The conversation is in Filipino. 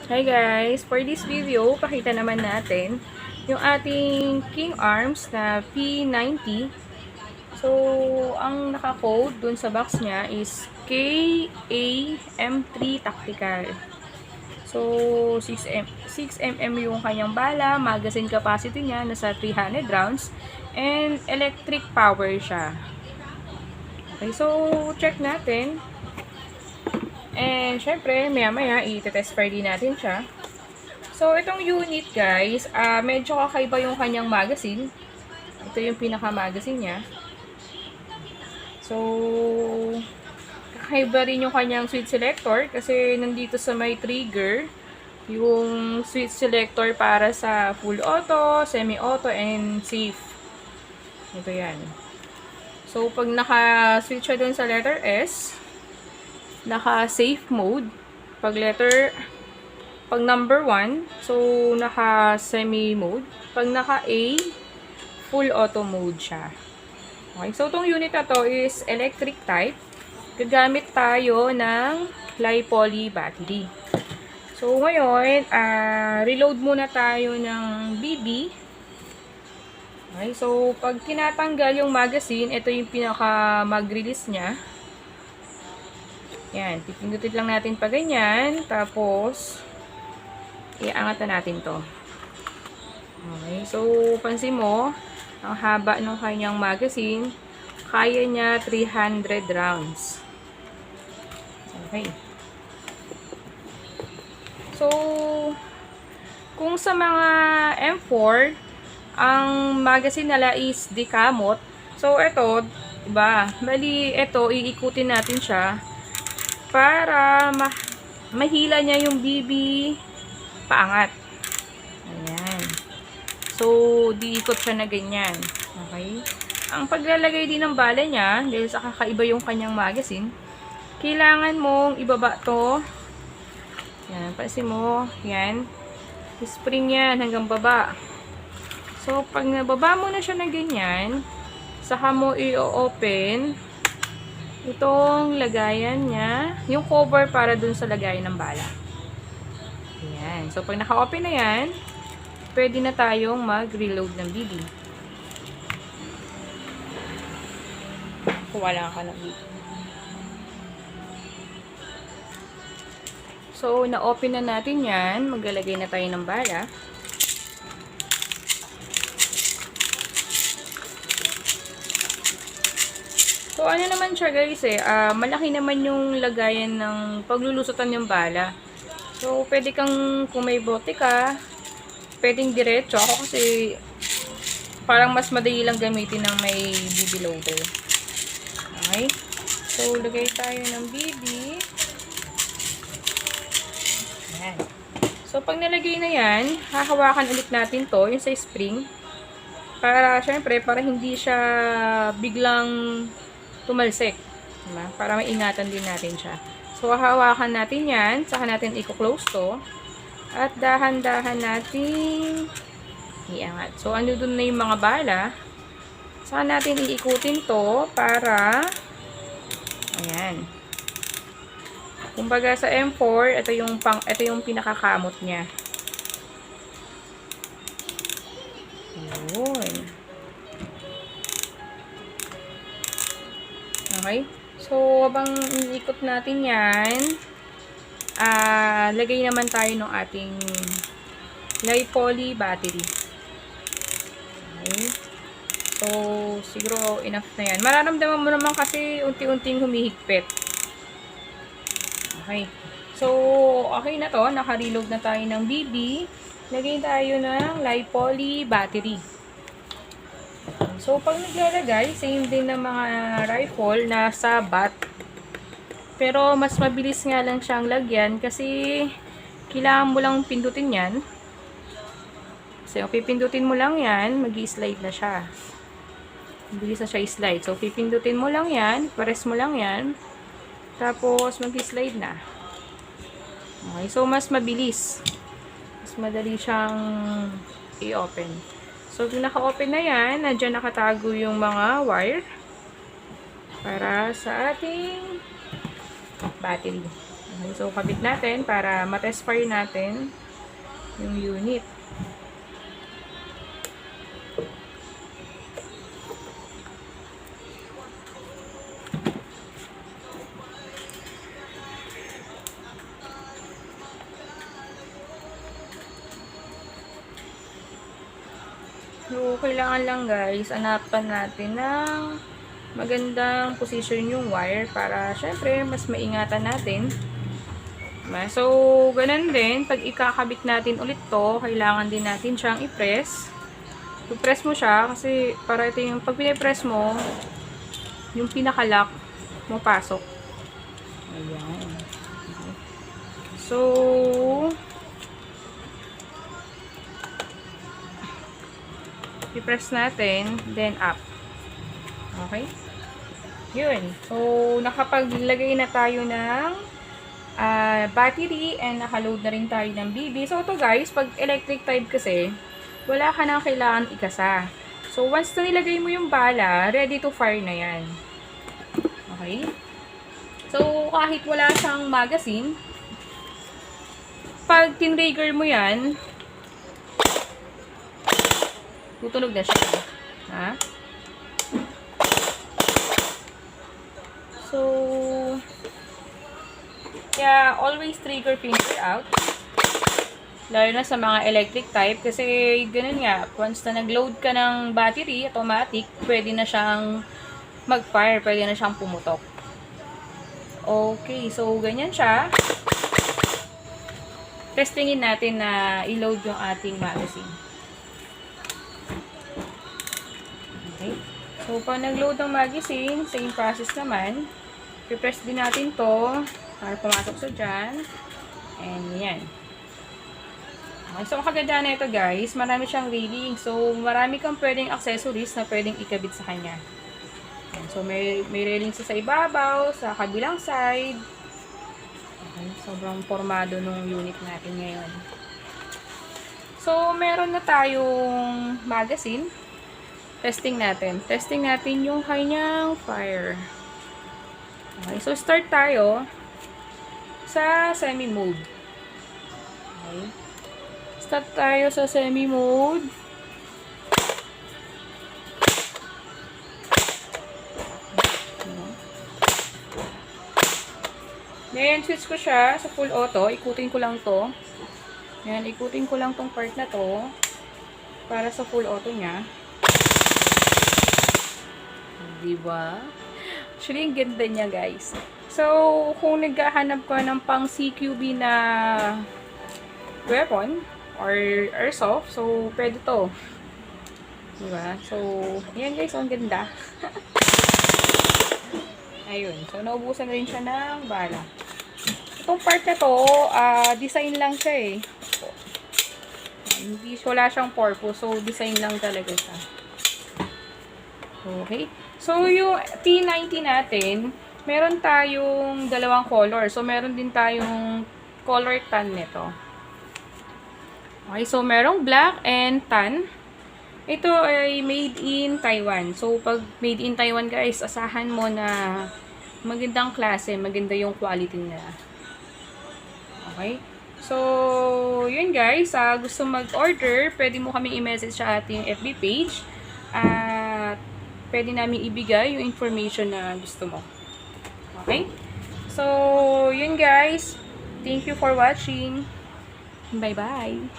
Hi guys! For this video, pakita naman natin yung ating King Arms na P90. So, ang naka-code dun sa box niya is KAM3 Tactical. So, 6mm yung kanyang bala, magazine capacity niya nasa 300 rounds, and electric power siya. Okay, so check natin. And syempre, maya-maya, i-test fire din natin siya. So, itong unit guys, medyo kakaiba yung kanyang magazine. Ito yung pinaka-magazine niya. So, kakaiba rin yung kanyang switch selector kasi nandito sa may trigger yung switch selector para sa full auto, semi-auto, and safe. Ito yan. So, pag naka-switch siya dun sa letter S, naka-safe mode. Pag number 1, so naka-semi mode. Pag naka-A, full auto mode siya. Okay, so itong unit na to is electric type. Gagamit tayo ng li-poly battery. So ngayon, reload muna tayo ng BB. Okay, so pag tinatanggal yung magazine, ito yung pinaka mag-release niya. Yan, pipindutin lang natin pa ganyan. Tapos, iangat na natin to. Okay, so pansin mo, ang haba ng kanyang magazine, kaya niya 300 rounds. Okay. So, kung sa mga M4, ang magazine nila is dekamot. So, ito, diba? Bali, ito, iikutin natin siya para mahila niya yung BB paangat. Ayan. So, diikot siya na ganyan. Okay? Ang paglalagay din ng bala niya, dahil sa kakaiba yung kanyang magazine, kailangan mong ibaba to. Yan, pansin mo. Yan. Spring yan hanggang baba. So, pag nababa mo na siya na ganyan, saka mo i-open itong lagayan niya, yung cover para dun sa lagayan ng bala. Ayan. So, pag naka-open na yan, pwede na tayong mag-reload ng BB. Kuha lang ako ng BB. So, na-open na natin yan. Maglalagay na tayo ng bala. So, ano naman siya guys malaki naman yung lagayan ng paglulusutan ng bala. So, pwede kang, kung may bote ka, pwedeng diretso. Ako kasi, parang mas madali lang gamitin ng may BB loader. Okay? So, lagay tayo ng BB. Ayan. So, pag nalagay na yan, hahawakan ulit natin to, yung sa spring. Para, syempre, para hindi siya biglang tumalsik. Diba? Para maingatan din natin siya. So, hahawakan natin yan. Saka natin i-close to. At dahan-dahan natin iangat. So, ano dun na yung mga bala. Saka natin iikutin to para ayan. Kumbaga sa M4, ito yung pinakakamot niya. Ayun. Okay? So, habang iikot natin yan, lagay naman tayo ng ating li-poly battery. Okay? So, siguro enough na yan. Mararamdaman mo naman kasi unti-unting humihigpit. Okay. So, okay na to. Naka-reload na tayo ng BB. Lagay tayo ng li-poly battery. So, pag naglalagay, same din ng mga rifle na sa bat. Pero, mas mabilis nga lang siyang lagyan kasi kailangan mo lang pindutin yan. Kasi, pipindutin mo lang yan, mag-i-slide na siya. Mabilis na siya i-slide. So, pipindutin mo lang yan, press mo lang yan. Tapos, mag-slide na. Okay, so mas mabilis. Mas madali siyang i-open. So, kung naka-open na yan, nandiyan nakatago yung mga wire para sa ating battery. Okay, so kabit natin para matest fire natin yung unit. So, kailangan lang guys, hanapan natin ng magandang position yung wire para syempre mas maingatan natin. So, ganun din, pag ikakabit natin ulit to, kailangan din natin siyang i-press. I-press mo siya kasi para ito yung pag pinipress mo, yung pinaka-lock mo pasok. Ayan. So, i-press natin, then up. Okay? Yun. So, nakapaglagay na tayo ng battery and nakaload na rin tayo ng BB. So, ito guys, pag electric type kasi, wala ka nang kailangan ikasa. So, once na nilagay mo yung bala, ready to fire na yan. Okay? So, kahit wala siyang magazine, pag tinrigger mo yan, tutunog na siya. Ha? So, kaya always trigger finger out. Lalo na sa mga electric type. Kasi ganun nga, once na nag-load ka ng battery, automatic, pwede na siyang mag-fire. Pwede na siyang pumutok. Okay, so ganyan siya. Testingin natin na i-load yung ating magazine. Okay. So, pag nag-load ng magazine, same process naman. I-press din natin to para pumasok sa dyan. And yan. Okay, so, ang kaganda na ito guys, marami siyang railing. So, marami kang pwedeng accessories na pwedeng ikabit sa kanya. Yan. So, may railing sa ibabaw, sa kabilang side. Okay, sobrang formado nung unit natin ngayon. So, meron na tayong magazine. Testing natin. Testing natin yung kanyang fire. Okay, so start tayo sa semi-mode. Okay. Start tayo sa semi-mode. Ngayon, switch ko siya sa full auto. Ikutin ko lang to. Ngayon, ikutin ko lang tong part na to para sa full auto niya. Diba? Actually, ang ganda niya, guys. So, kung naghahanap ka ng pang CQB na weapon or airsoft, so, pwede to. Diba? So, yan guys, ang ganda. Ayun. So, naubusan na rin siya ng bala. Itong part na to, design lang siya eh. Hindi, wala siyang purpose. So, design lang talaga siya. Okay. So, yung T90 natin, meron tayong dalawang color. So, meron din tayong color tan nito. Okay. So, merong black and tan. Ito ay made in Taiwan. So, pag made in Taiwan guys, asahan mo na magandang klase, maganda yung quality nila. Okay? So, yun guys, gusto mag-order, pwede mo kami i-message sa ating FB page. At pwede namin ibigay yung information na gusto mo. Okay? So, yun guys. Thank you for watching. Bye-bye.